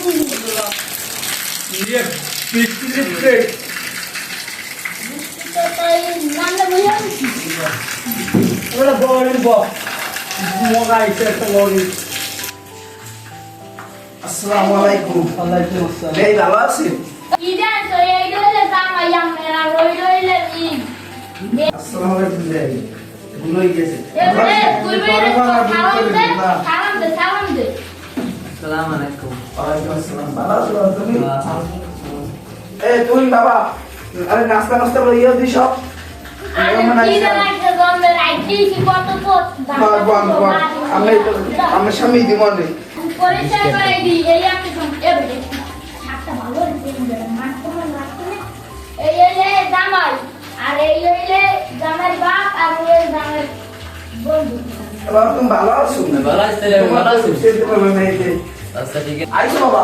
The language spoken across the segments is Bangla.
জিনিসগুলো ये पिकनिक प्लेट তো তাই নামটা বুঝে আসছি ওটা বড় বড় মোগা আইছে একটা লরি আসসালামু আলাইকুম। ওয়ালাইকুম আসসালাম এই ভালো আছেন? কি জান তো এই দলে জামাই আমরা রই রইলে ই আসসালামু আলাইকুম ভাই। ভুলই গেছে। এবারে কইবে সালাম দে আসসালামু আলাইকুম। ওয়ালাইকুম আসসালাম। ভালো আছো তুমি? এই তুই বাবা আরে নাস্তা নাস্তা লইয়া দিস সব। আরে কি জান একটা জন্মের আইটি কি কত কত আমি স্বামী দিব না। পরিচয় করে দি এই একটা এবারে একটা ভালো দিন মাছ তোমার লাগছে না এই জামাই আর এই জামাই বাপ আর এই জামাই বন্ধু বাবা তুমি ভালো আছো? ভালো আছি, ভালো আছি। সেটা করবে না এই যে। আচ্ছা ঠিক আছে। আইছো বাবা।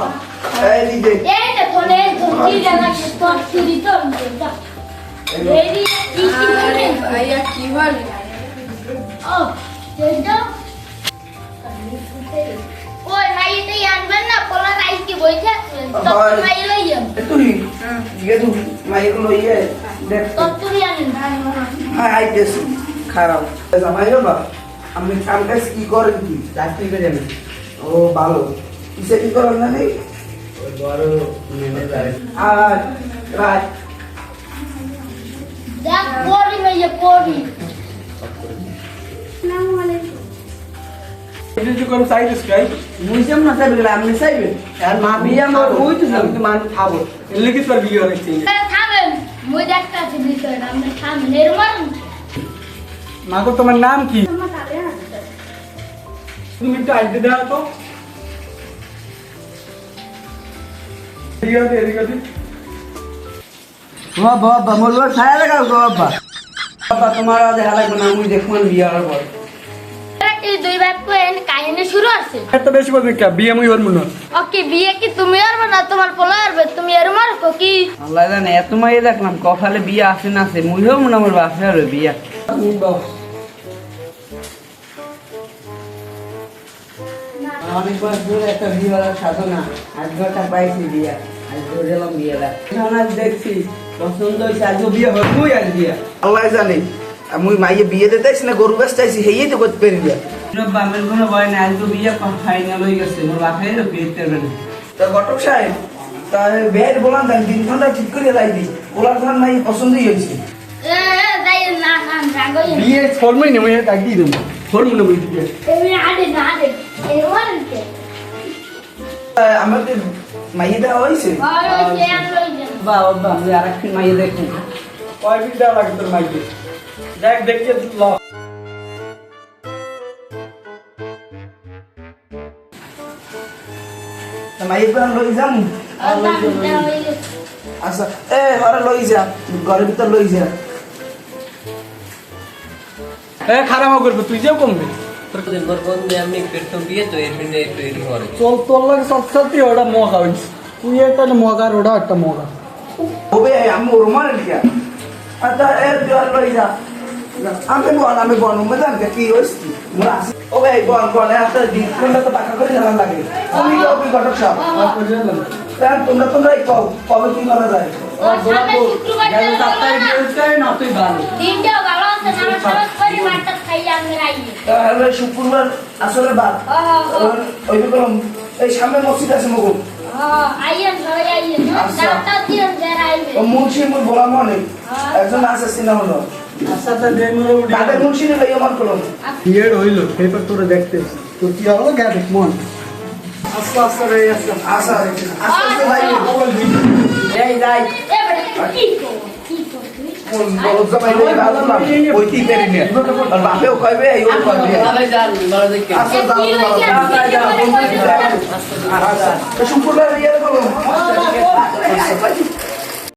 এই দিদি। এই যে তোলে কি জানা কি তোর চুরি তো এই দি কি বলে ভাইয়া কি বলে? ও যেটা ওই মাইতে আনবেন না পোলা রাইস কি বইছে তো মাই লইয়া তুই গেদু মাইক লইয়া দেখ। তো তুই আনেন হ্যাঁ আইতেছি। খারাপ। জামাই বাবা আমি কাম কাজ কি করেন কি? চাকরি করে আমি ও ভালো। কিসে কি করেন না নেই? ওই বড় ম্যানেজার। আর রাত দেখ পড়ি মাইয়া পড়ি আসসালামু আলাইকুম এটা যে কোন সাইজ গাই মুইসেম না চাইবে আপনি চাইবেন আর মা বিয়া মোর হইতো আমি তো মান খাবো। লিখিত পার বিয়ে হচ্ছে থামেন মই দেখতে আছি বিষয়টা আমরা থামেন এর মারুন মাগো তোমার নাম কি আমার তালে আছে তুমি একটু আইডি দাও তো এদিকে বাবা মোর ছায়া লাগাও গো বাবা। বাবা তোমার দেখা লাগবে না মুই দেখুন বিয়ার পর। এই দুই ভাই কোন কাহিনী শুরু আছে এত বেশি বলবি কে বিয়ে মুই হরমু না ওকে বিয়ে কি তুমি করবে না তোমার পোলা করবে তুমি এর মারো কি আল্লাহ জানে এত মাই দেখলাম কপালে বিয়া আছে না আছে মুই হম না মোর বাসার বিয়া। অনেক বার ধরে একটা বিয়ের সাধনা আজ ঘরটা পাইছি বিয়া আজ ধরে এলাম বিয়েটা এখন আজ দেখছি পছন্দ হয়েছে আজও বিয়ে হয় মুই আজ বিয়া আল্লাহ জানে মুই মাইয়ে বিয়ে দিতেছি না গরু গাছ চাইছি হেই তো করতে পারি বিয়া বামের কোনো ভয় নাই আজ তো বিয়ে ফাইনাল হয়ে গেছে মোর বাসায় তো বিয়ে করবে না তা ঘটক সাহেব তা বিয়ের বলান দেন দিনক্ষণটা ঠিক করে লাই দি ওলার ধান মাই পছন্দই হয়েছে এ যাই না না রাগই বিয়ে ফরমাই না মুই ডাক দি দেব ফরমু না মুই বিয়ে তুমি আদে না আদে এর মারতে আমাদের মাইয়ে দেওয়া হয়েছে আর ওই যে আর ওই যে বাবা বাবা আমি আর একদিন মাইয়ে দেখুন কয় বিল দেওয়া লাগে তোর মাইকে দেখ দেখে ল মাইয়ে প্রাণ লই যাম আচ্ছা এ ঘরে লই যা ঘরের ভিতর লই যা এ খারাপ করবে তুই যেও কমবে মোর বন্ধু আমি পেট্রোল দিয়ে তো এর জন্য একটু এর ঘরে চল তোর লাগে সব সাথে ওটা মগা হইছে তুই একটা মগা আর ওটা একটা মগা ওবে আমি রুমাল দিয়া আচ্ছা এ ঘর লই যা আমি বন মজান কি হইছে মোরা ওবে বন একটা দিন কোনটা তো টাকা করে জানা লাগে তুমি কি ঘটক সাহেব তাহলে তোমরাই কবে কি করা যায় সামনে শুক্রবার না তুই ভালো দিনটা ভালো আছে না সবাই করে মারটা খাই আমি রাইয়ে তাহলে শুক্রবার আসলে বাদ ওই রকম এই সামনে মসজিদ আছে মগল আইয়েন সবাই আইয়েন আচ্ছা। ডাক্তার দিন যারা আইবে ও মুন্সি মোর বলা মনে একজন আছে সিনা হলো আচ্ছা তা দেখ মোর তাদের মুন্সি লই আমার কলম বিয়ের হইল পেপার তোরে দেখতে তো কি হলো গে দেখ মন আস্তে আস্তে রে আস্তে আশা আস্তে ভাই এই যাই এ বড় কি কোন বড় জামাই লই ভালো না ওইটি পেরি নে আর বাপেও কইবে এই ওই করবে ভালো যান ভালো দেখে আচ্ছা যাও আচ্ছা শুক্রবার ইয়ে কলম